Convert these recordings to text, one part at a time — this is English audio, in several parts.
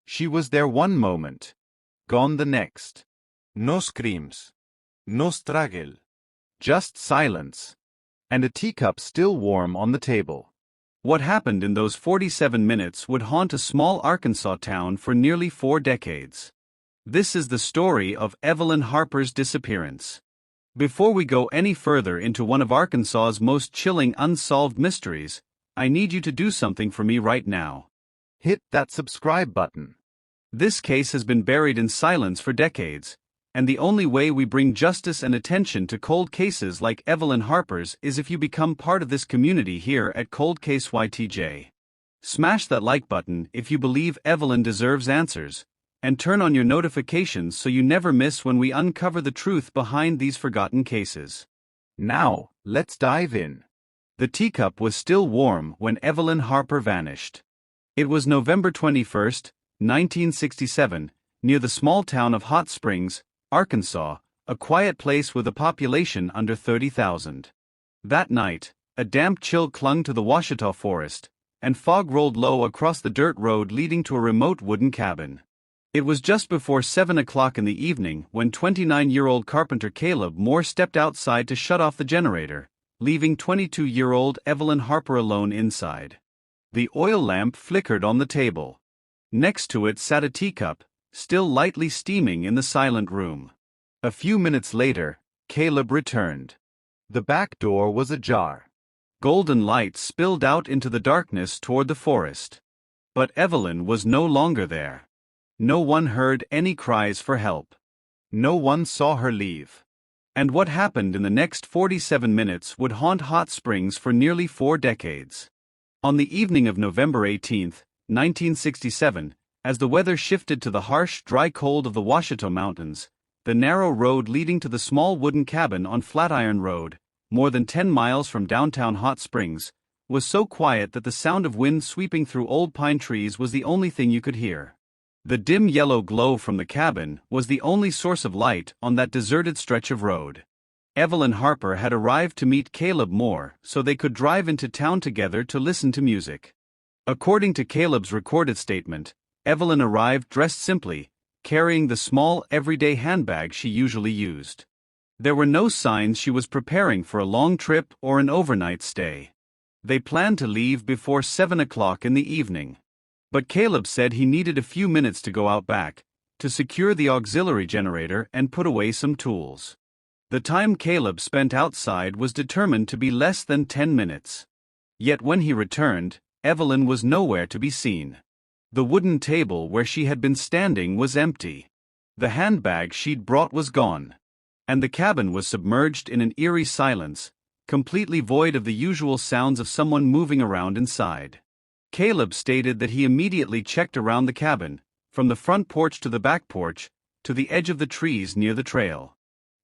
She was there one moment, gone the next. No screams. No struggle. Just silence. And a teacup still warm on the table. What happened in those 47 minutes would haunt a small Arkansas town for nearly 4 decades. This is the story of Evelyn Harper's disappearance. Before we go any further into one of Arkansas's most chilling unsolved mysteries, I need you to do something for me right now. Hit that subscribe button. This case has been buried in silence for decades, and the only way we bring justice and attention to cold cases like Evelyn Harper's is if you become part of this community here at Cold Case YTJ. Smash that like button if you believe Evelyn deserves answers, and turn on your notifications so you never miss when we uncover the truth behind these forgotten cases. Now, let's dive in. The teacup was still warm when Evelyn Harper vanished. It was November 21, 1967, near the small town of Hot Springs, Arkansas, a quiet place with a population under 30,000. That night, a damp chill clung to the Ouachita forest, and fog rolled low across the dirt road leading to a remote wooden cabin. It was just before 7 o'clock in the evening when 29-year-old carpenter Caleb Moore stepped outside to shut off the generator, leaving 22-year-old Evelyn Harper alone inside. The oil lamp flickered on the table. Next to it sat a teacup, still lightly steaming in the silent room. A few minutes later, Caleb returned. The back door was ajar. Golden light spilled out into the darkness toward the forest. But Evelyn was no longer there. No one heard any cries for help. No one saw her leave. And what happened in the next 47 minutes would haunt Hot Springs for nearly 4 decades. On the evening of November 18, 1967, as the weather shifted to the harsh, dry cold of the Ouachita Mountains, the narrow road leading to the small wooden cabin on Flatiron Road, more than 10 miles from downtown Hot Springs, was so quiet that the sound of wind sweeping through old pine trees was the only thing you could hear. The dim yellow glow from the cabin was the only source of light on that deserted stretch of road. Evelyn Harper had arrived to meet Caleb Moore so they could drive into town together to listen to music. According to Caleb's recorded statement, Evelyn arrived dressed simply, carrying the small, everyday handbag she usually used. There were no signs she was preparing for a long trip or an overnight stay. They planned to leave before 7 o'clock in the evening. But Caleb said he needed a few minutes to go out back, to secure the auxiliary generator and put away some tools. The time Caleb spent outside was determined to be less than 10 minutes. Yet when he returned, Evelyn was nowhere to be seen. The wooden table where she had been standing was empty. The handbag she'd brought was gone. And the cabin was submerged in an eerie silence, completely void of the usual sounds of someone moving around inside. Caleb stated that he immediately checked around the cabin, from the front porch to the back porch, to the edge of the trees near the trail.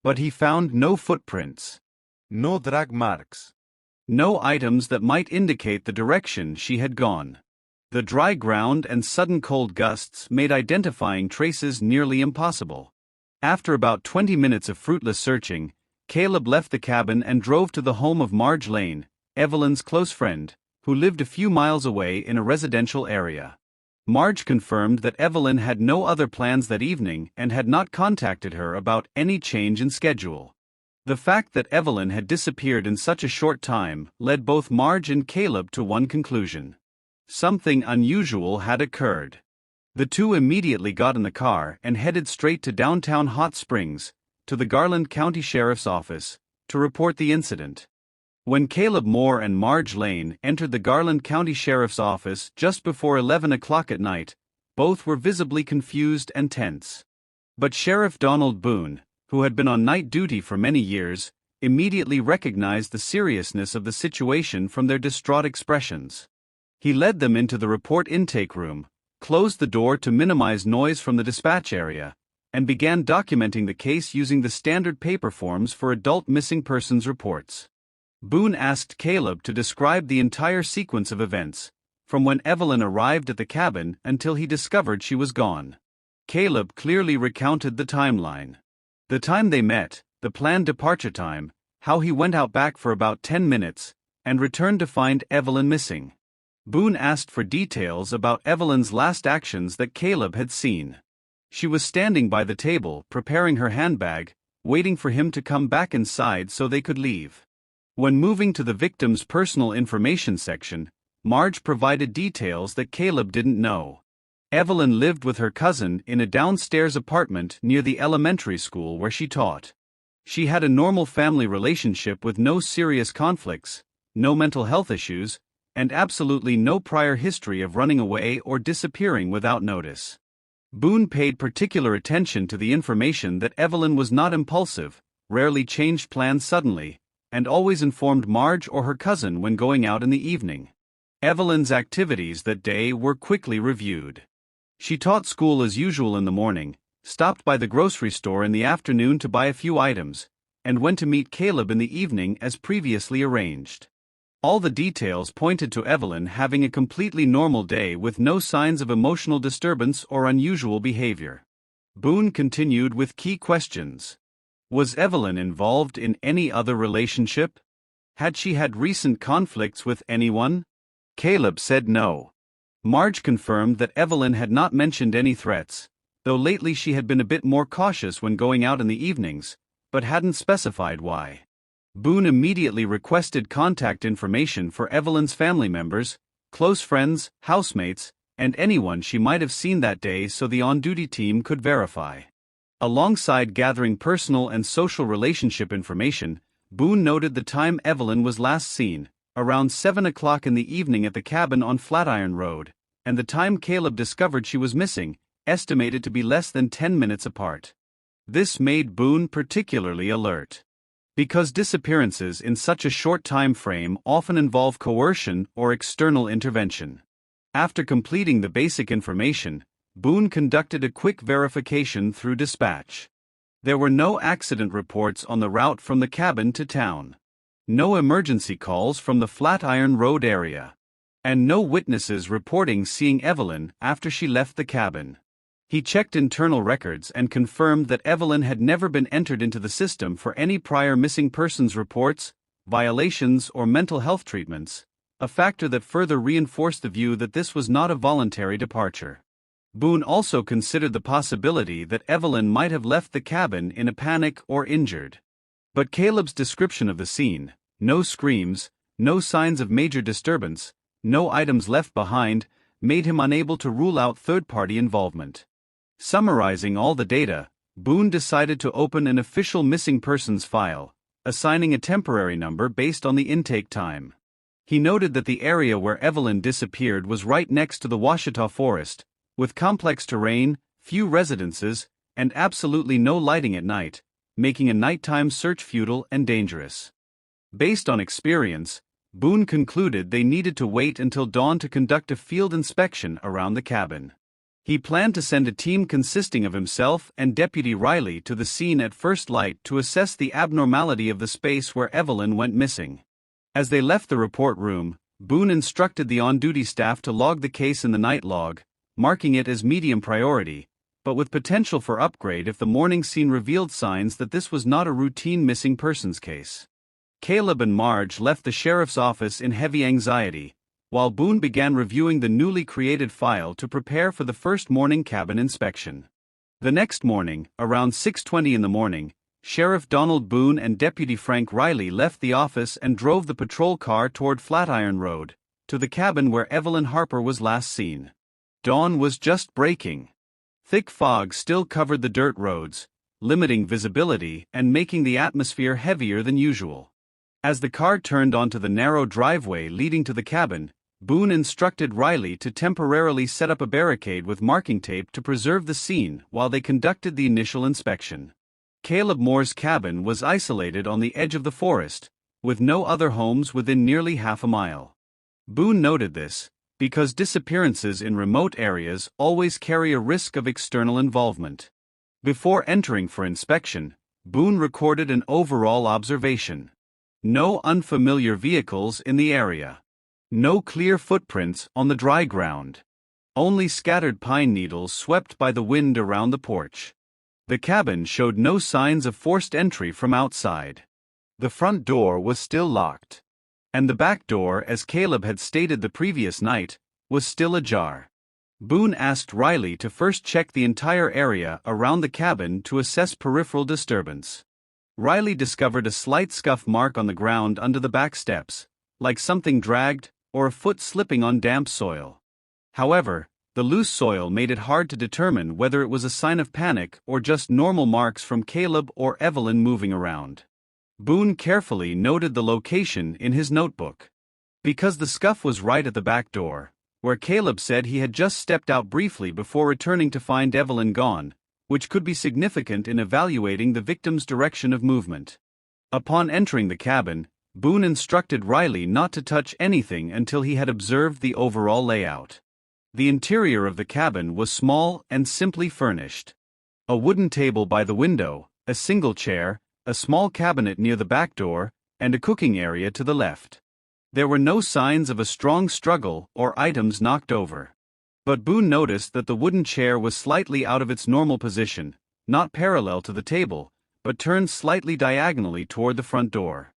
But he found no footprints. No drag marks. No items that might indicate the direction she had gone. The dry ground and sudden cold gusts made identifying traces nearly impossible. After about 20 minutes of fruitless searching, Caleb left the cabin and drove to the home of Marge Lane, Evelyn's close friend, who lived a few miles away in a residential area. Marge confirmed that Evelyn had no other plans that evening and had not contacted her about any change in schedule. The fact that Evelyn had disappeared in such a short time led both Marge and Caleb to one conclusion. Something unusual had occurred. The two immediately got in the car and headed straight to downtown Hot Springs, to the Garland County Sheriff's Office, to report the incident. When Caleb Moore and Marge Lane entered the Garland County Sheriff's Office just before 11 o'clock at night, both were visibly confused and tense. But Sheriff Donald Boone, who had been on night duty for many years, immediately recognized the seriousness of the situation from their distraught expressions. He led them into the report intake room, closed the door to minimize noise from the dispatch area, and began documenting the case using the standard paper forms for adult missing persons reports. Boone asked Caleb to describe the entire sequence of events, from when Evelyn arrived at the cabin until he discovered she was gone. Caleb clearly recounted the timeline. The time they met, the planned departure time, how he went out back for about 10 minutes, and returned to find Evelyn missing. Boone asked for details about Evelyn's last actions that Caleb had seen. She was standing by the table, preparing her handbag, waiting for him to come back inside so they could leave. When moving to the victim's personal information section, Marge provided details that Caleb didn't know. Evelyn lived with her cousin in a downstairs apartment near the elementary school where she taught. She had a normal family relationship with no serious conflicts, no mental health issues, and absolutely no prior history of running away or disappearing without notice. Boone paid particular attention to the information that Evelyn was not impulsive, rarely changed plans suddenly, and always informed Marge or her cousin when going out in the evening. Evelyn's activities that day were quickly reviewed. She taught school as usual in the morning, stopped by the grocery store in the afternoon to buy a few items, and went to meet Caleb in the evening as previously arranged. All the details pointed to Evelyn having a completely normal day with no signs of emotional disturbance or unusual behavior. Boone continued with key questions. Was Evelyn involved in any other relationship? Had she had recent conflicts with anyone? Caleb said no. Marge confirmed that Evelyn had not mentioned any threats, though lately she had been a bit more cautious when going out in the evenings, but hadn't specified why. Boone immediately requested contact information for Evelyn's family members, close friends, housemates, and anyone she might have seen that day so the on-duty team could verify. Alongside gathering personal and social relationship information, Boone noted the time Evelyn was last seen, around 7 o'clock in the evening at the cabin on Flatiron Road, and the time Caleb discovered she was missing, estimated to be less than 10 minutes apart. This made Boone particularly alert. Because disappearances in such a short time frame often involve coercion or external intervention. After completing the basic information, Boone conducted a quick verification through dispatch. There were no accident reports on the route from the cabin to town. No emergency calls from the Flatiron Road area. And no witnesses reporting seeing Evelyn after she left the cabin. He checked internal records and confirmed that Evelyn had never been entered into the system for any prior missing persons reports, violations, or mental health treatments, a factor that further reinforced the view that this was not a voluntary departure. Boone also considered the possibility that Evelyn might have left the cabin in a panic or injured. But Caleb's description of the scene, no screams, no signs of major disturbance, no items left behind, made him unable to rule out third-party involvement. Summarizing all the data, Boone decided to open an official missing persons file, assigning a temporary number based on the intake time. He noted that the area where Evelyn disappeared was right next to the Ouachita forest, with complex terrain, few residences, and absolutely no lighting at night, making a nighttime search futile and dangerous. Based on experience, Boone concluded they needed to wait until dawn to conduct a field inspection around the cabin. He planned to send a team consisting of himself and Deputy Riley to the scene at first light to assess the abnormality of the space where Evelyn went missing. As they left the report room, Boone instructed the on-duty staff to log the case in the night log, marking it as medium priority, but with potential for upgrade if the morning scene revealed signs that this was not a routine missing persons case. Caleb and Marge left the sheriff's office in heavy anxiety, while Boone began reviewing the newly created file to prepare for the first morning cabin inspection. The next morning, around 6:20 in the morning, Sheriff Donald Boone and Deputy Frank Riley left the office and drove the patrol car toward Flatiron Road, to the cabin where Evelyn Harper was last seen. Dawn was just breaking. Thick fog still covered the dirt roads, limiting visibility and making the atmosphere heavier than usual. As the car turned onto the narrow driveway leading to the cabin, Boone instructed Riley to temporarily set up a barricade with marking tape to preserve the scene while they conducted the initial inspection. Caleb Moore's cabin was isolated on the edge of the forest, with no other homes within nearly half a mile. Boone noted this, because disappearances in remote areas always carry a risk of external involvement. Before entering for inspection, Boone recorded an overall observation. No unfamiliar vehicles in the area. No clear footprints on the dry ground. Only scattered pine needles swept by the wind around the porch. The cabin showed no signs of forced entry from outside. The front door was still locked. And the back door, as Caleb had stated the previous night, was still ajar. Boone asked Riley to first check the entire area around the cabin to assess peripheral disturbance. Riley discovered a slight scuff mark on the ground under the back steps, like something dragged or a foot slipping on damp soil. However, the loose soil made it hard to determine whether it was a sign of panic or just normal marks from Caleb or Evelyn moving around. Boone carefully noted the location in his notebook. Because the scuff was right at the back door, where Caleb said he had just stepped out briefly before returning to find Evelyn gone, which could be significant in evaluating the victim's direction of movement. Upon entering the cabin, Boone instructed Riley not to touch anything until he had observed the overall layout. The interior of the cabin was small and simply furnished. A wooden table by the window, a single chair, a small cabinet near the back door, and a cooking area to the left. There were no signs of a strong struggle or items knocked over. But Boone noticed that the wooden chair was slightly out of its normal position, not parallel to the table, but turned slightly diagonally toward the front door.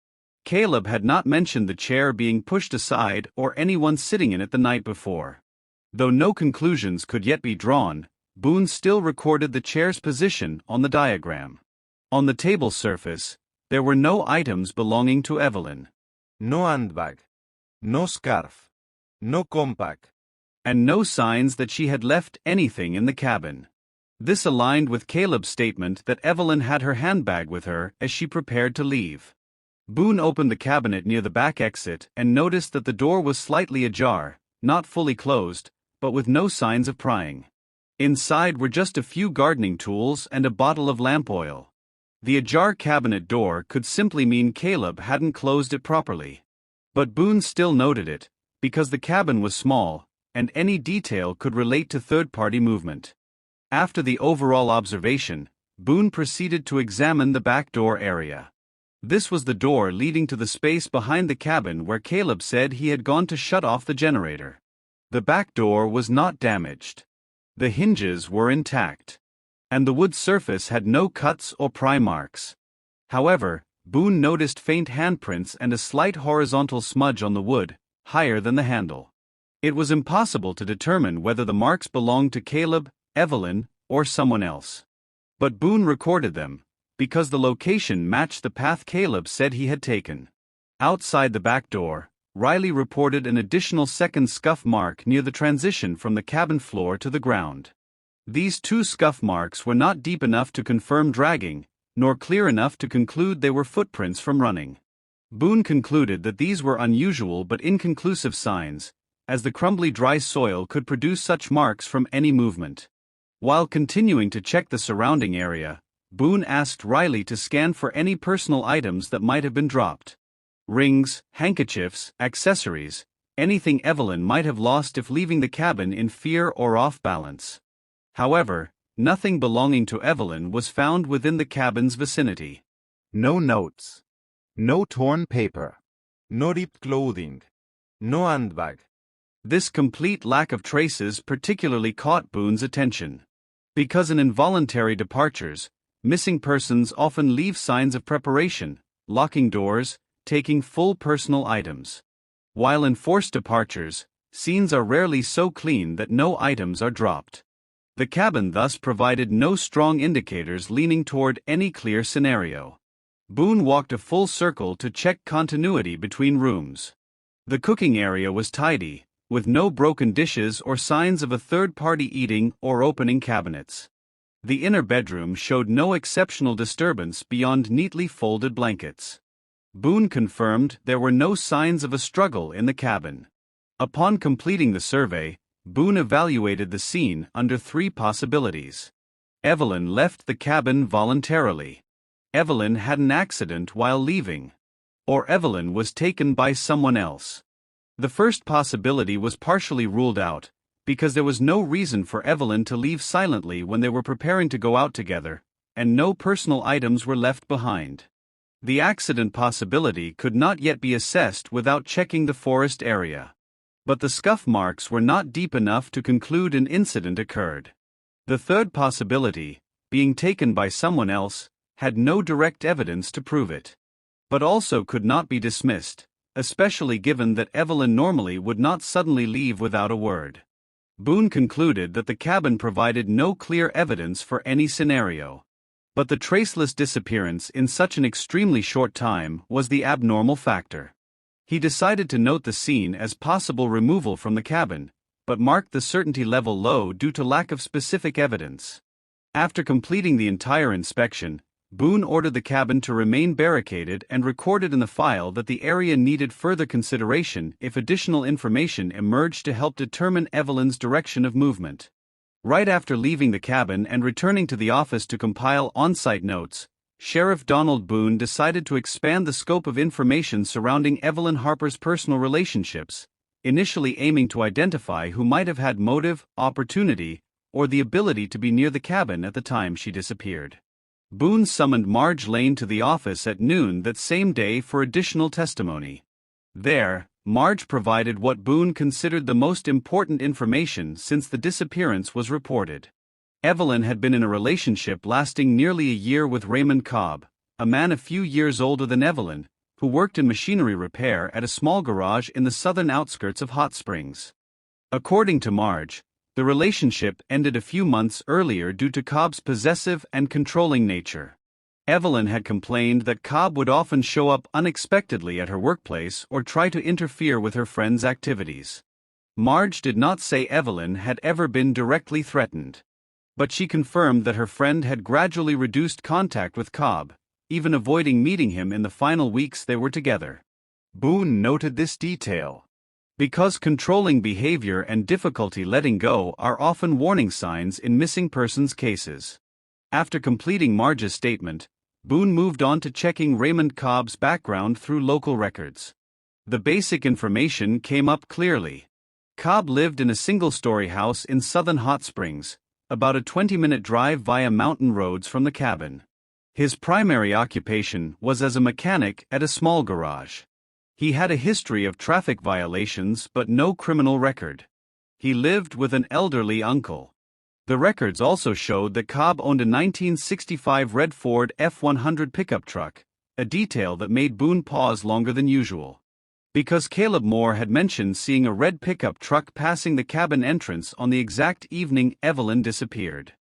Caleb had not mentioned the chair being pushed aside or anyone sitting in it the night before. Though no conclusions could yet be drawn, Boone still recorded the chair's position on the diagram. On the table surface, there were no items belonging to Evelyn. No handbag. No scarf. No compact. And no signs that she had left anything in the cabin. This aligned with Caleb's statement that Evelyn had her handbag with her as she prepared to leave. Boone opened the cabinet near the back exit and noticed that the door was slightly ajar, not fully closed, but with no signs of prying. Inside were just a few gardening tools and a bottle of lamp oil. The ajar cabinet door could simply mean Caleb hadn't closed it properly. But Boone still noted it, because the cabin was small, and any detail could relate to third-party movement. After the overall observation, Boone proceeded to examine the back door area. This was the door leading to the space behind the cabin where Caleb said he had gone to shut off the generator. The back door was not damaged. The hinges were intact. And the wood surface had no cuts or pry marks. However, Boone noticed faint handprints and a slight horizontal smudge on the wood, higher than the handle. It was impossible to determine whether the marks belonged to Caleb, Evelyn, or someone else. But Boone recorded them, because the location matched the path Caleb said he had taken. Outside the back door, Riley reported an additional second scuff mark near the transition from the cabin floor to the ground. These two scuff marks were not deep enough to confirm dragging, nor clear enough to conclude they were footprints from running. Boone concluded that these were unusual but inconclusive signs, as the crumbly dry soil could produce such marks from any movement. While continuing to check the surrounding area, Boone asked Riley to scan for any personal items that might have been dropped. Rings, handkerchiefs, accessories, anything Evelyn might have lost if leaving the cabin in fear or off balance. However, nothing belonging to Evelyn was found within the cabin's vicinity. No notes. No torn paper. No ripped clothing. No handbag. This complete lack of traces particularly caught Boone's attention. Because in involuntary departures, missing persons often leave signs of preparation, locking doors, taking full personal items. While in forced departures, scenes are rarely so clean that no items are dropped. The cabin thus provided no strong indicators leaning toward any clear scenario. Boone walked a full circle to check continuity between rooms. The cooking area was tidy, with no broken dishes or signs of a third-party eating or opening cabinets. The inner bedroom showed no exceptional disturbance beyond neatly folded blankets. Boone confirmed there were no signs of a struggle in the cabin. Upon completing the survey, Boone evaluated the scene under three possibilities. Evelyn left the cabin voluntarily. Evelyn had an accident while leaving. Or Evelyn was taken by someone else. The first possibility was partially ruled out, because there was no reason for Evelyn to leave silently when they were preparing to go out together, and no personal items were left behind. The accident possibility could not yet be assessed without checking the forest area. But the scuff marks were not deep enough to conclude an incident occurred. The third possibility, being taken by someone else, had no direct evidence to prove it. But also could not be dismissed, especially given that Evelyn normally would not suddenly leave without a word. Boone concluded that the cabin provided no clear evidence for any scenario. But the traceless disappearance in such an extremely short time was the abnormal factor. He decided to note the scene as possible removal from the cabin, but marked the certainty level low due to lack of specific evidence. After completing the entire inspection, Boone ordered the cabin to remain barricaded and recorded in the file that the area needed further consideration if additional information emerged to help determine Evelyn's direction of movement. Right after leaving the cabin and returning to the office to compile on-site notes, Sheriff Donald Boone decided to expand the scope of information surrounding Evelyn Harper's personal relationships, initially aiming to identify who might have had motive, opportunity, or the ability to be near the cabin at the time she disappeared. Boone summoned Marge Lane to the office at noon that same day for additional testimony. There, Marge provided what Boone considered the most important information since the disappearance was reported. Evelyn had been in a relationship lasting nearly a year with Raymond Cobb, a man a few years older than Evelyn, who worked in machinery repair at a small garage in the southern outskirts of Hot Springs. According to Marge, the relationship ended a few months earlier due to Cobb's possessive and controlling nature. Evelyn had complained that Cobb would often show up unexpectedly at her workplace or try to interfere with her friend's activities. Marge did not say Evelyn had ever been directly threatened, but she confirmed that her friend had gradually reduced contact with Cobb, even avoiding meeting him in the final weeks they were together. Boone noted this detail because controlling behavior and difficulty letting go are often warning signs in missing persons cases. After completing Marge's statement, Boone moved on to checking Raymond Cobb's background through local records. The basic information came up clearly. Cobb lived in a single-story house in southern Hot Springs, about a 20-minute drive via mountain roads from the cabin. His primary occupation was as a mechanic at a small garage. He had a history of traffic violations but no criminal record. He lived with an elderly uncle. The records also showed that Cobb owned a 1965 red Ford F-100 pickup truck, a detail that made Boone pause longer than usual. Because Caleb Moore had mentioned seeing a red pickup truck passing the cabin entrance on the exact evening Evelyn disappeared.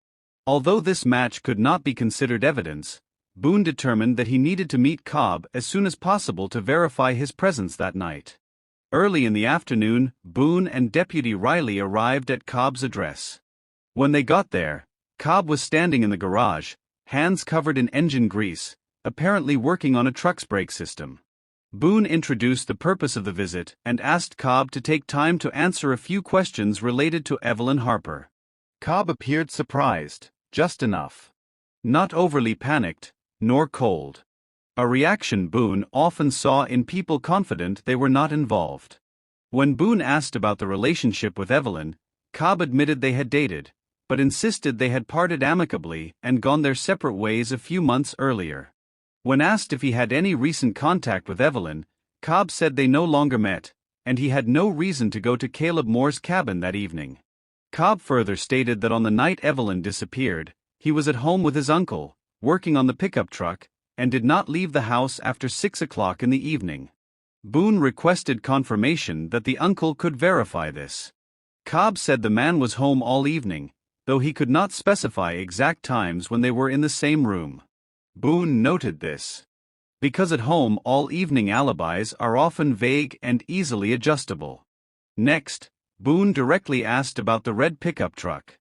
Although this match could not be considered evidence, Boone determined that he needed to meet Cobb as soon as possible to verify his presence that night. Early in the afternoon, Boone and Deputy Riley arrived at Cobb's address. When they got there, Cobb was standing in the garage, hands covered in engine grease, apparently working on a truck's brake system. Boone introduced the purpose of the visit and asked Cobb to take time to answer a few questions related to Evelyn Harper. Cobb appeared surprised, just enough. Not overly panicked, nor cold. A reaction Boone often saw in people confident they were not involved. When Boone asked about the relationship with Evelyn, Cobb admitted they had dated, but insisted they had parted amicably and gone their separate ways a few months earlier. When asked if he had any recent contact with Evelyn, Cobb said they no longer met, and he had no reason to go to Caleb Moore's cabin that evening. Cobb further stated that on the night Evelyn disappeared, he was at home with his uncle, working on the pickup truck, and did not leave the house after 6 o'clock in the evening. Boone requested confirmation that the uncle could verify this. Cobb said the man was home all evening, though he could not specify exact times when they were in the same room. Boone noted this because at home all evening alibis are often vague and easily adjustable. Next, Boone directly asked about the red pickup truck.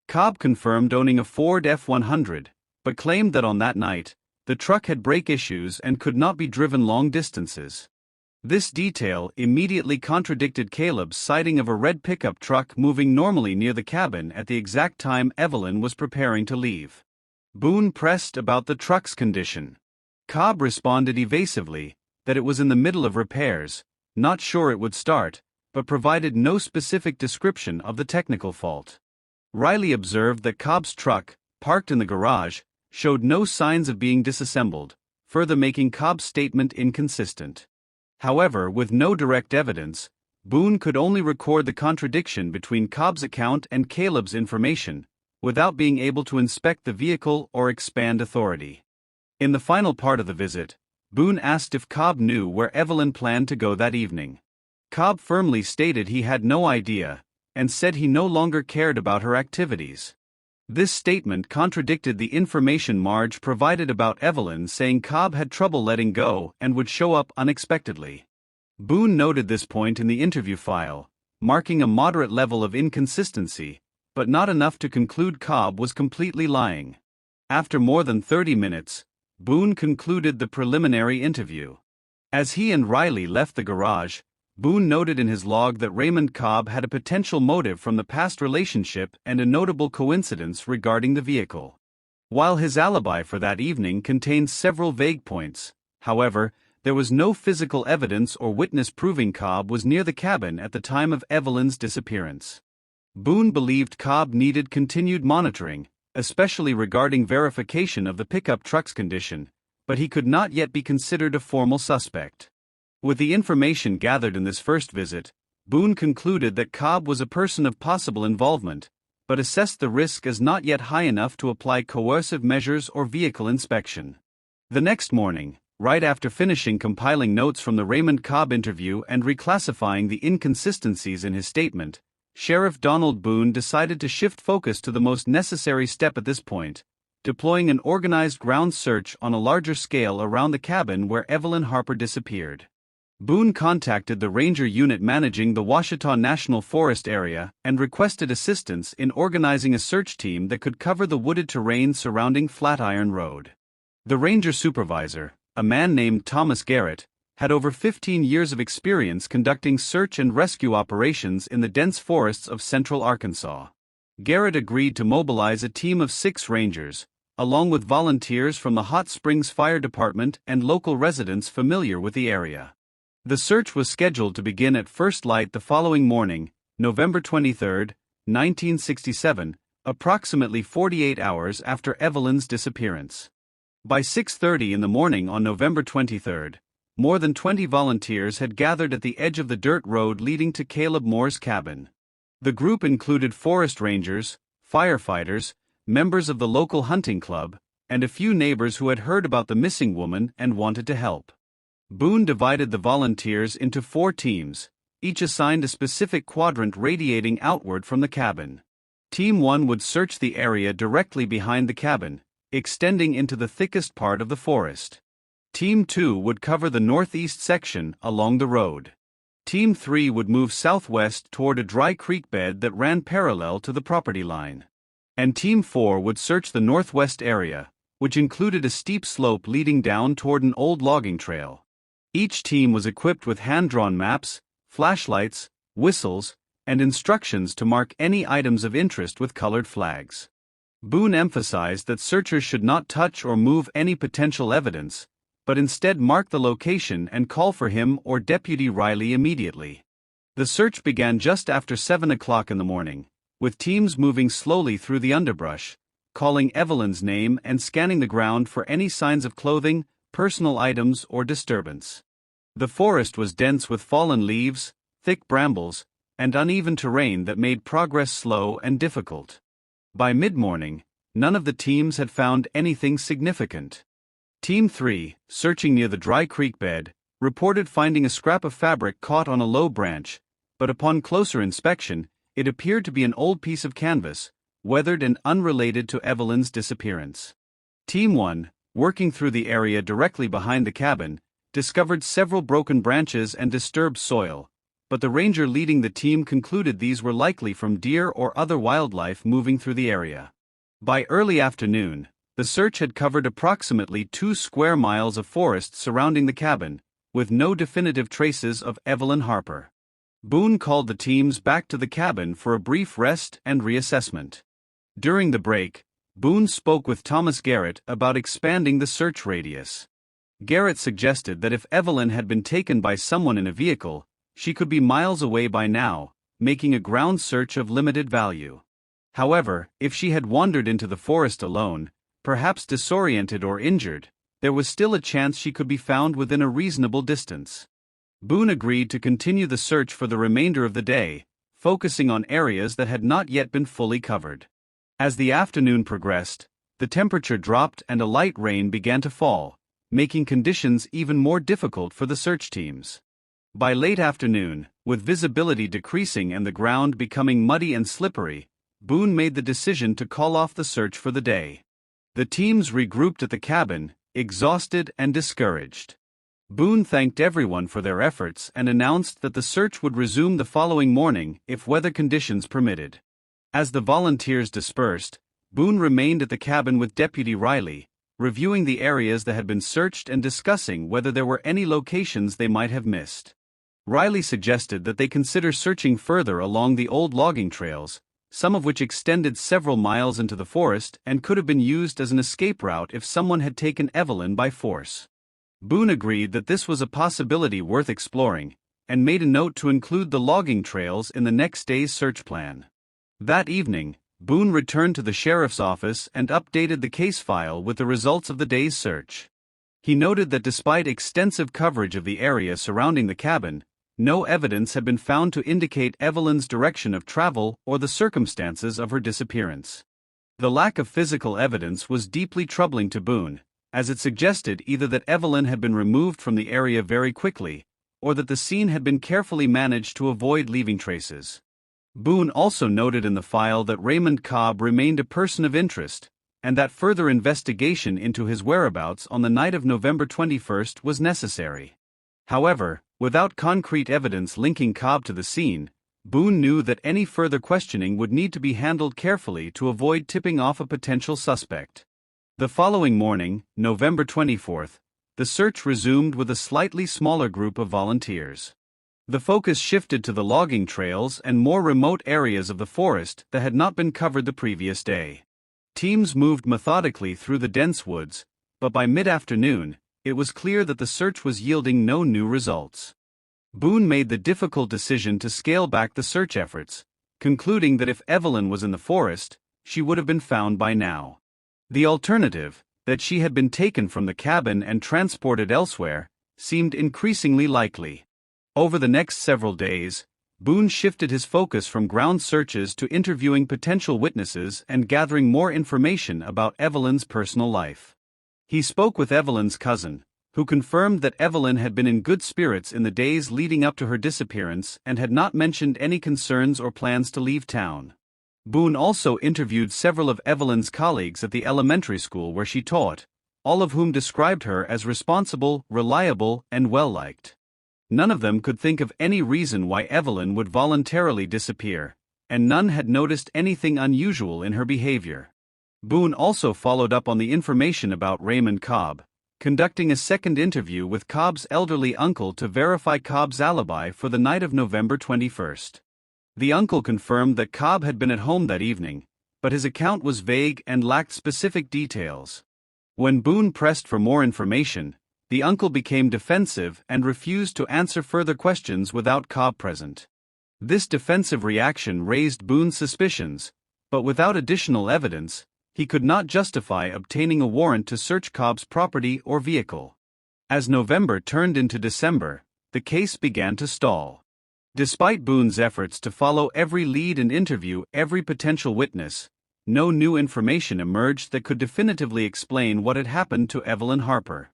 Cobb confirmed owning a Ford F-100, but claimed that on that night, the truck had brake issues and could not be driven long distances. This detail immediately contradicted Caleb's sighting of a red pickup truck moving normally near the cabin at the exact time Evelyn was preparing to leave. Boone pressed about the truck's condition. Cobb responded evasively that it was in the middle of repairs, not sure it would start, but provided no specific description of the technical fault. Riley observed that Cobb's truck, parked in the garage, showed no signs of being disassembled, further making Cobb's statement inconsistent. However, with no direct evidence, Boone could only record the contradiction between Cobb's account and Caleb's information, without being able to inspect the vehicle or expand authority. In the final part of the visit, Boone asked if Cobb knew where Evelyn planned to go that evening. Cobb firmly stated he had no idea, and said he no longer cared about her activities. This statement contradicted the information Marge provided about Evelyn, saying Cobb had trouble letting go and would show up unexpectedly. Boone noted this point in the interview file, marking a moderate level of inconsistency, but not enough to conclude Cobb was completely lying. After more than 30 minutes, Boone concluded the preliminary interview. As he and Riley left the garage, Boone noted in his log that Raymond Cobb had a potential motive from the past relationship and a notable coincidence regarding the vehicle. While his alibi for that evening contained several vague points, however, there was no physical evidence or witness proving Cobb was near the cabin at the time of Evelyn's disappearance. Boone believed Cobb needed continued monitoring, especially regarding verification of the pickup truck's condition, but he could not yet be considered a formal suspect. With the information gathered in this first visit, Boone concluded that Cobb was a person of possible involvement, but assessed the risk as not yet high enough to apply coercive measures or vehicle inspection. The next morning, right after finishing compiling notes from the Raymond Cobb interview and reclassifying the inconsistencies in his statement, Sheriff Donald Boone decided to shift focus to the most necessary step at this point, deploying an organized ground search on a larger scale around the cabin where Evelyn Harper disappeared. Boone contacted the ranger unit managing the Ouachita National Forest area and requested assistance in organizing a search team that could cover the wooded terrain surrounding Flatiron Road. The ranger supervisor, a man named Thomas Garrett, had over 15 years of experience conducting search and rescue operations in the dense forests of central Arkansas. Garrett agreed to mobilize a team of 6 rangers, along with volunteers from the Hot Springs Fire Department and local residents familiar with the area. The search was scheduled to begin at first light the following morning, November 23, 1967, approximately 48 hours after Evelyn's disappearance. By 6:30 in the morning on November 23, more than 20 volunteers had gathered at the edge of the dirt road leading to Caleb Moore's cabin. The group included forest rangers, firefighters, members of the local hunting club, and a few neighbors who had heard about the missing woman and wanted to help. Boone divided the volunteers into 4 teams, each assigned a specific quadrant radiating outward from the cabin. Team 1 would search the area directly behind the cabin, extending into the thickest part of the forest. Team 2 would cover the northeast section along the road. Team 3 would move southwest toward a dry creek bed that ran parallel to the property line. And Team 4 would search the northwest area, which included a steep slope leading down toward an old logging trail. Each team was equipped with hand-drawn maps, flashlights, whistles, and instructions to mark any items of interest with colored flags. Boone emphasized that searchers should not touch or move any potential evidence, but instead mark the location and call for him or Deputy Riley immediately. The search began just after 7 o'clock in the morning, with teams moving slowly through the underbrush, calling Evelyn's name and scanning the ground for any signs of clothing, personal items, or disturbance. The forest was dense with fallen leaves, thick brambles, and uneven terrain that made progress slow and difficult. By mid-morning, none of the teams had found anything significant. Team 3, searching near the dry creek bed, reported finding a scrap of fabric caught on a low branch, but upon closer inspection, it appeared to be an old piece of canvas, weathered and unrelated to Evelyn's disappearance. Team 1, working through the area directly behind the cabin, discovered several broken branches and disturbed soil, but the ranger leading the team concluded these were likely from deer or other wildlife moving through the area. By early afternoon, the search had covered approximately 2 square miles of forest surrounding the cabin, with no definitive traces of Evelyn Harper. Boone called the teams back to the cabin for a brief rest and reassessment. During the break, Boone spoke with Thomas Garrett about expanding the search radius. Garrett suggested that if Evelyn had been taken by someone in a vehicle, she could be miles away by now, making a ground search of limited value. However, if she had wandered into the forest alone, perhaps disoriented or injured, there was still a chance she could be found within a reasonable distance. Boone agreed to continue the search for the remainder of the day, focusing on areas that had not yet been fully covered. As the afternoon progressed, the temperature dropped and a light rain began to fall, making conditions even more difficult for the search teams. By late afternoon, with visibility decreasing and the ground becoming muddy and slippery, Boone made the decision to call off the search for the day. The teams regrouped at the cabin, exhausted and discouraged. Boone thanked everyone for their efforts and announced that the search would resume the following morning if weather conditions permitted. As the volunteers dispersed, Boone remained at the cabin with Deputy Riley, reviewing the areas that had been searched and discussing whether there were any locations they might have missed. Riley suggested that they consider searching further along the old logging trails, some of which extended several miles into the forest and could have been used as an escape route if someone had taken Evelyn by force. Boone agreed that this was a possibility worth exploring, and made a note to include the logging trails in the next day's search plan. That evening, Boone returned to the sheriff's office and updated the case file with the results of the day's search. He noted that despite extensive coverage of the area surrounding the cabin, no evidence had been found to indicate Evelyn's direction of travel or the circumstances of her disappearance. The lack of physical evidence was deeply troubling to Boone, as it suggested either that Evelyn had been removed from the area very quickly, or that the scene had been carefully managed to avoid leaving traces. Boone also noted in the file that Raymond Cobb remained a person of interest, and that further investigation into his whereabouts on the night of November 21st was necessary. However, without concrete evidence linking Cobb to the scene, Boone knew that any further questioning would need to be handled carefully to avoid tipping off a potential suspect. The following morning, November 24th, the search resumed with a slightly smaller group of volunteers. The focus shifted to the logging trails and more remote areas of the forest that had not been covered the previous day. Teams moved methodically through the dense woods, but by mid-afternoon, it was clear that the search was yielding no new results. Boone made the difficult decision to scale back the search efforts, concluding that if Evelyn was in the forest, she would have been found by now. The alternative, that she had been taken from the cabin and transported elsewhere, seemed increasingly likely. Over the next several days, Boone shifted his focus from ground searches to interviewing potential witnesses and gathering more information about Evelyn's personal life. He spoke with Evelyn's cousin, who confirmed that Evelyn had been in good spirits in the days leading up to her disappearance and had not mentioned any concerns or plans to leave town. Boone also interviewed several of Evelyn's colleagues at the elementary school where she taught, all of whom described her as responsible, reliable, and well-liked. None of them could think of any reason why Evelyn would voluntarily disappear, and none had noticed anything unusual in her behavior. Boone also followed up on the information about Raymond Cobb, conducting a second interview with Cobb's elderly uncle to verify Cobb's alibi for the night of November 21st. The uncle confirmed that Cobb had been at home that evening, but his account was vague and lacked specific details. When Boone pressed for more information, the uncle became defensive and refused to answer further questions without Cobb present. This defensive reaction raised Boone's suspicions, but without additional evidence, he could not justify obtaining a warrant to search Cobb's property or vehicle. As November turned into December, the case began to stall. Despite Boone's efforts to follow every lead and interview every potential witness, no new information emerged that could definitively explain what had happened to Evelyn Harper.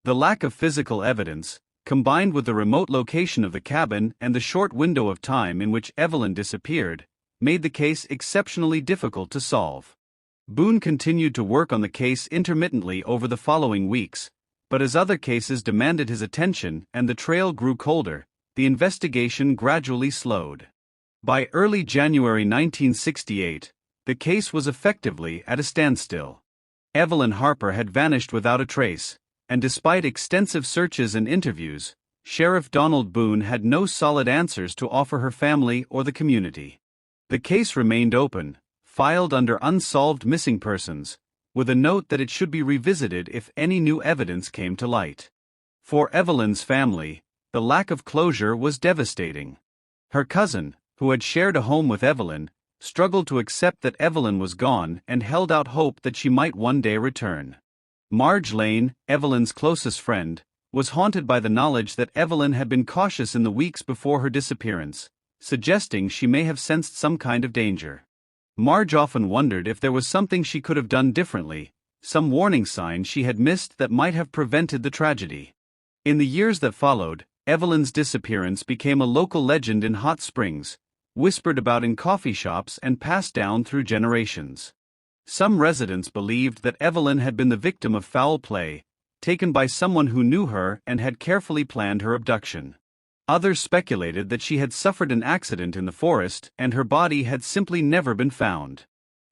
The lack of physical evidence, combined with the remote location of the cabin and the short window of time in which Evelyn disappeared, made the case exceptionally difficult to solve. Boone continued to work on the case intermittently over the following weeks, but as other cases demanded his attention and the trail grew colder, the investigation gradually slowed. By early January 1968, the case was effectively at a standstill. Evelyn Harper had vanished without a trace, and despite extensive searches and interviews, Sheriff Donald Boone had no solid answers to offer her family or the community. The case remained open, filed under unsolved missing persons, with a note that it should be revisited if any new evidence came to light. For Evelyn's family, the lack of closure was devastating. Her cousin, who had shared a home with Evelyn, struggled to accept that Evelyn was gone and held out hope that she might one day return. Marge Lane, Evelyn's closest friend, was haunted by the knowledge that Evelyn had been cautious in the weeks before her disappearance, suggesting she may have sensed some kind of danger. Marge often wondered if there was something she could have done differently, some warning signs she had missed that might have prevented the tragedy. In the years that followed, Evelyn's disappearance became a local legend in Hot Springs, whispered about in coffee shops and passed down through generations. Some residents believed that Evelyn had been the victim of foul play, taken by someone who knew her and had carefully planned her abduction. Others speculated that she had suffered an accident in the forest and her body had simply never been found.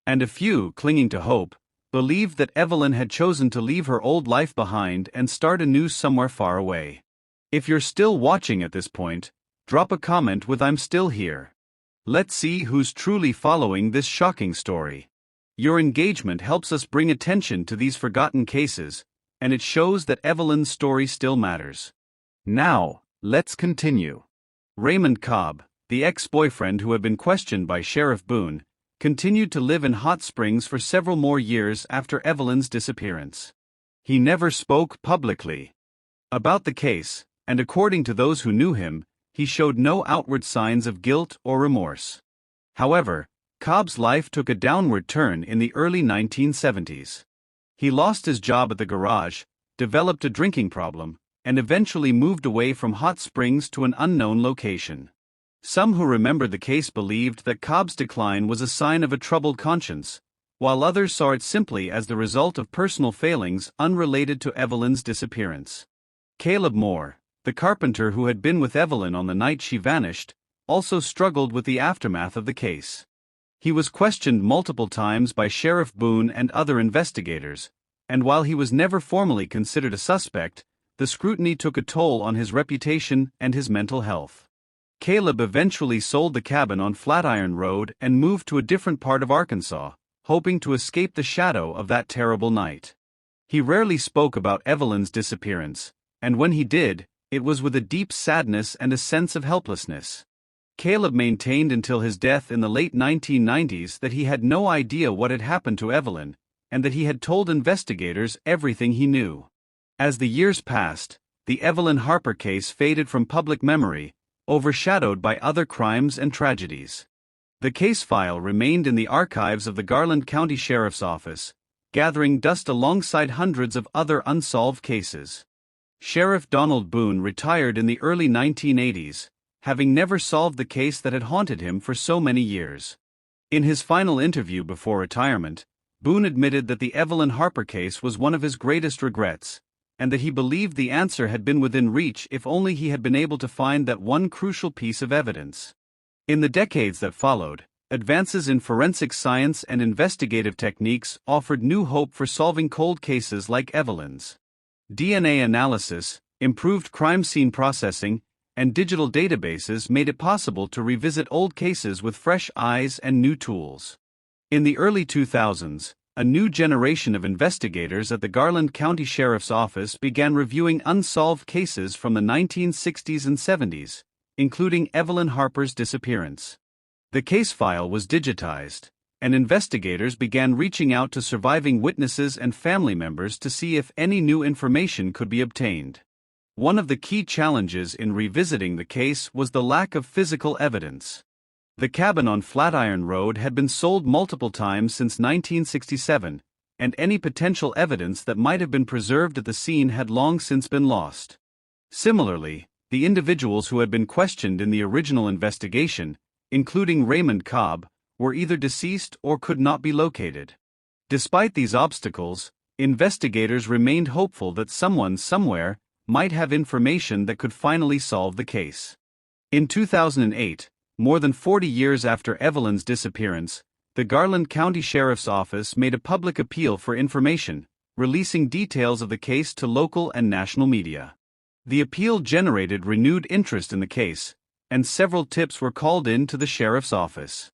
And a few, clinging to hope, believed that Evelyn had chosen to leave her old life behind and start anew somewhere far away. If you're still watching at this point, drop a comment with "I'm still here." Let's see who's truly following this shocking story. Your engagement helps us bring attention to these forgotten cases, and it shows that Evelyn's story still matters. Now, let's continue. Raymond Cobb, the ex-boyfriend who had been questioned by Sheriff Boone, continued to live in Hot Springs for several more years after Evelyn's disappearance. He never spoke publicly about the case, and according to those who knew him, he showed no outward signs of guilt or remorse. However, Cobb's life took a downward turn in the early 1970s. He lost his job at the garage, developed a drinking problem, and eventually moved away from Hot Springs to an unknown location. Some who remembered the case believed that Cobb's decline was a sign of a troubled conscience, while others saw it simply as the result of personal failings unrelated to Evelyn's disappearance. Caleb Moore, the carpenter who had been with Evelyn on the night she vanished, also struggled with the aftermath of the case. He was questioned multiple times by Sheriff Boone and other investigators, and while he was never formally considered a suspect, the scrutiny took a toll on his reputation and his mental health. Caleb eventually sold the cabin on Flatiron Road and moved to a different part of Arkansas, hoping to escape the shadow of that terrible night. He rarely spoke about Evelyn's disappearance, and when he did, it was with a deep sadness and a sense of helplessness. Caleb maintained until his death in the late 1990s that he had no idea what had happened to Evelyn, and that he had told investigators everything he knew. As the years passed, the Evelyn Harper case faded from public memory, overshadowed by other crimes and tragedies. The case file remained in the archives of the Garland County Sheriff's Office, gathering dust alongside hundreds of other unsolved cases. Sheriff Donald Boone retired in the early 1980s, having never solved the case that had haunted him for so many years. In his final interview before retirement, Boone admitted that the Evelyn Harper case was one of his greatest regrets, and that he believed the answer had been within reach if only he had been able to find that one crucial piece of evidence. In the decades that followed, advances in forensic science and investigative techniques offered new hope for solving cold cases like Evelyn's. DNA analysis, improved crime scene processing, and digital databases made it possible to revisit old cases with fresh eyes and new tools. In the early 2000s, a new generation of investigators at the Garland County Sheriff's Office began reviewing unsolved cases from the 1960s and 70s, including Evelyn Harper's disappearance. The case file was digitized, and investigators began reaching out to surviving witnesses and family members to see if any new information could be obtained. One of the key challenges in revisiting the case was the lack of physical evidence. The cabin on Flatiron Road had been sold multiple times since 1967, and any potential evidence that might have been preserved at the scene had long since been lost. Similarly, the individuals who had been questioned in the original investigation, including Raymond Cobb, were either deceased or could not be located. Despite these obstacles, investigators remained hopeful that someone somewhere might have information that could finally solve the case. In 2008, more than 40 years after Evelyn's disappearance, the Garland County Sheriff's Office made a public appeal for information, releasing details of the case to local and national media. The appeal generated renewed interest in the case, and several tips were called in to the sheriff's office.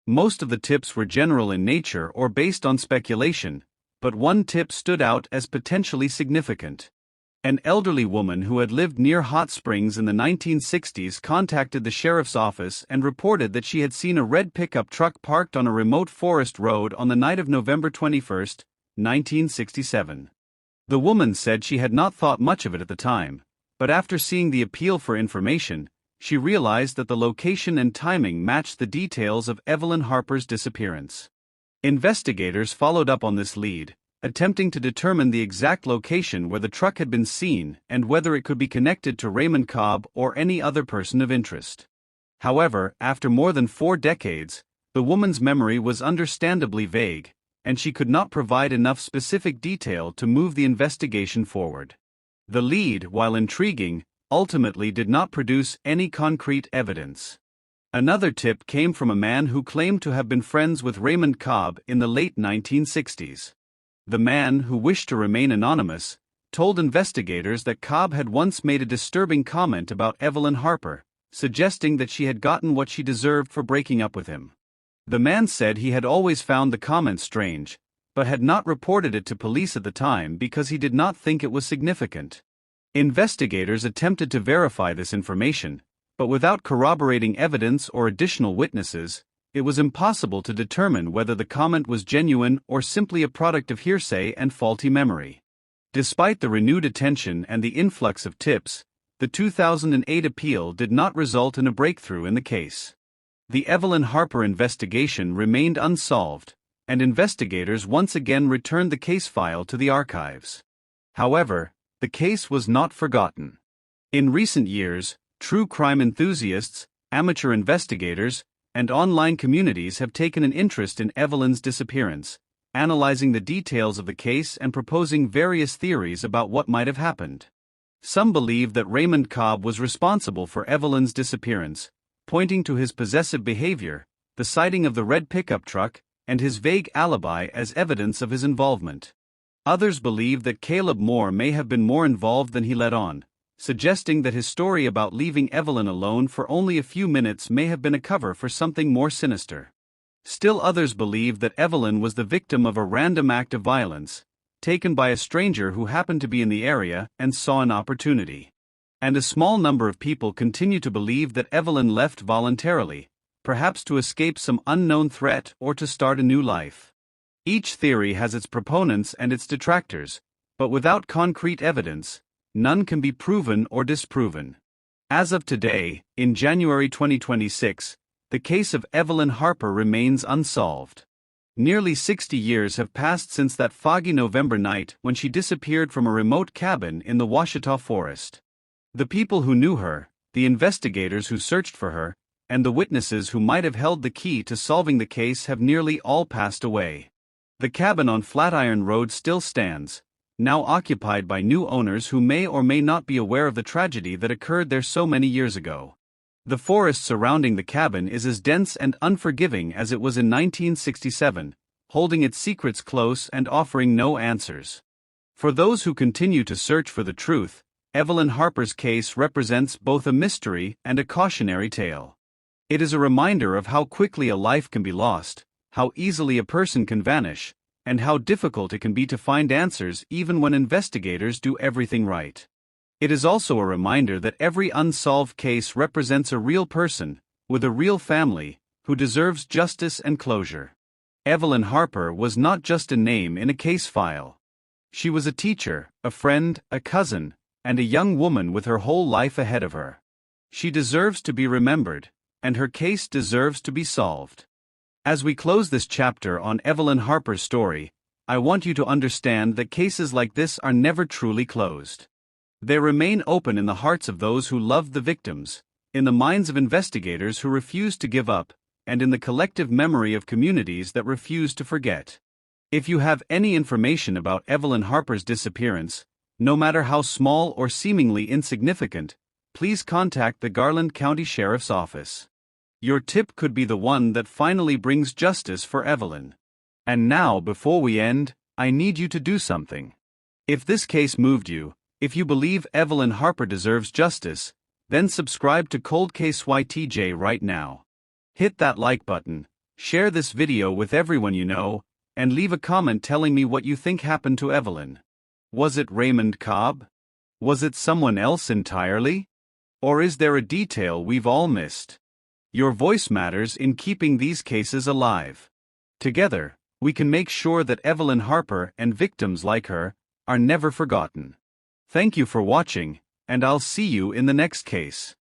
Most of the tips were general in nature or based on speculation, but one tip stood out as potentially significant. An elderly woman who had lived near Hot Springs in the 1960s contacted the sheriff's office and reported that she had seen a red pickup truck parked on a remote forest road on the night of November 21, 1967. The woman said she had not thought much of it at the time, but after seeing the appeal for information, she realized that the location and timing matched the details of Evelyn Harper's disappearance. Investigators followed up on this lead, attempting to determine the exact location where the truck had been seen and whether it could be connected to Raymond Cobb or any other person of interest. However, after more than 4 decades, the woman's memory was understandably vague, and she could not provide enough specific detail to move the investigation forward. The lead, while intriguing, ultimately did not produce any concrete evidence. Another tip came from a man who claimed to have been friends with Raymond Cobb in the late 1960s. The man, who wished to remain anonymous, told investigators that Cobb had once made a disturbing comment about Evelyn Harper, suggesting that she had gotten what she deserved for breaking up with him. The man said he had always found the comment strange, but had not reported it to police at the time because he did not think it was significant. Investigators attempted to verify this information, but without corroborating evidence or additional witnesses, it was impossible to determine whether the comment was genuine or simply a product of hearsay and faulty memory. Despite the renewed attention and the influx of tips, the 2008 appeal did not result in a breakthrough in the case. The Evelyn Harper investigation remained unsolved, and investigators once again returned the case file to the archives. However, the case was not forgotten. In recent years, true crime enthusiasts, amateur investigators, and online communities have taken an interest in Evelyn's disappearance, analyzing the details of the case and proposing various theories about what might have happened. Some believe that Raymond Cobb was responsible for Evelyn's disappearance, pointing to his possessive behavior, the sighting of the red pickup truck, and his vague alibi as evidence of his involvement. Others believe that Caleb Moore may have been more involved than he let on, suggesting that his story about leaving Evelyn alone for only a few minutes may have been a cover for something more sinister. Still others believe that Evelyn was the victim of a random act of violence, taken by a stranger who happened to be in the area and saw an opportunity. And a small number of people continue to believe that Evelyn left voluntarily, perhaps to escape some unknown threat or to start a new life. Each theory has its proponents and its detractors, but without concrete evidence, none can be proven or disproven. As of today, in January 2026, the case of Evelyn Harper remains unsolved. Nearly 60 years have passed since that foggy November night when she disappeared from a remote cabin in the Ouachita forest. The people who knew her, the investigators who searched for her, and the witnesses who might have held the key to solving the case have nearly all passed away. The cabin on Flatiron Road still stands, now occupied by new owners who may or may not be aware of the tragedy that occurred there so many years ago. The forest surrounding the cabin is as dense and unforgiving as it was in 1967, holding its secrets close and offering no answers. For those who continue to search for the truth, Evelyn Harper's case represents both a mystery and a cautionary tale. It is a reminder of how quickly a life can be lost, how easily a person can vanish, and how difficult it can be to find answers even when investigators do everything right. It is also a reminder that every unsolved case represents a real person, with a real family, who deserves justice and closure. Evelyn Harper was not just a name in a case file. She was a teacher, a friend, a cousin, and a young woman with her whole life ahead of her. She deserves to be remembered, and her case deserves to be solved. As we close this chapter on Evelyn Harper's story, I want you to understand that cases like this are never truly closed. They remain open in the hearts of those who loved the victims, in the minds of investigators who refuse to give up, and in the collective memory of communities that refuse to forget. If you have any information about Evelyn Harper's disappearance, no matter how small or seemingly insignificant, please contact the Garland County Sheriff's Office. Your tip could be the one that finally brings justice for Evelyn. And now, before we end, I need you to do something. If this case moved you, if you believe Evelyn Harper deserves justice, then subscribe to Cold Case YTJ right now. Hit that like button, share this video with everyone you know, and leave a comment telling me what you think happened to Evelyn. Was it Raymond Cobb? Was it someone else entirely? Or is there a detail we've all missed? Your voice matters in keeping these cases alive. Together, we can make sure that Evelyn Harper and victims like her are never forgotten. Thank you for watching, and I'll see you in the next case.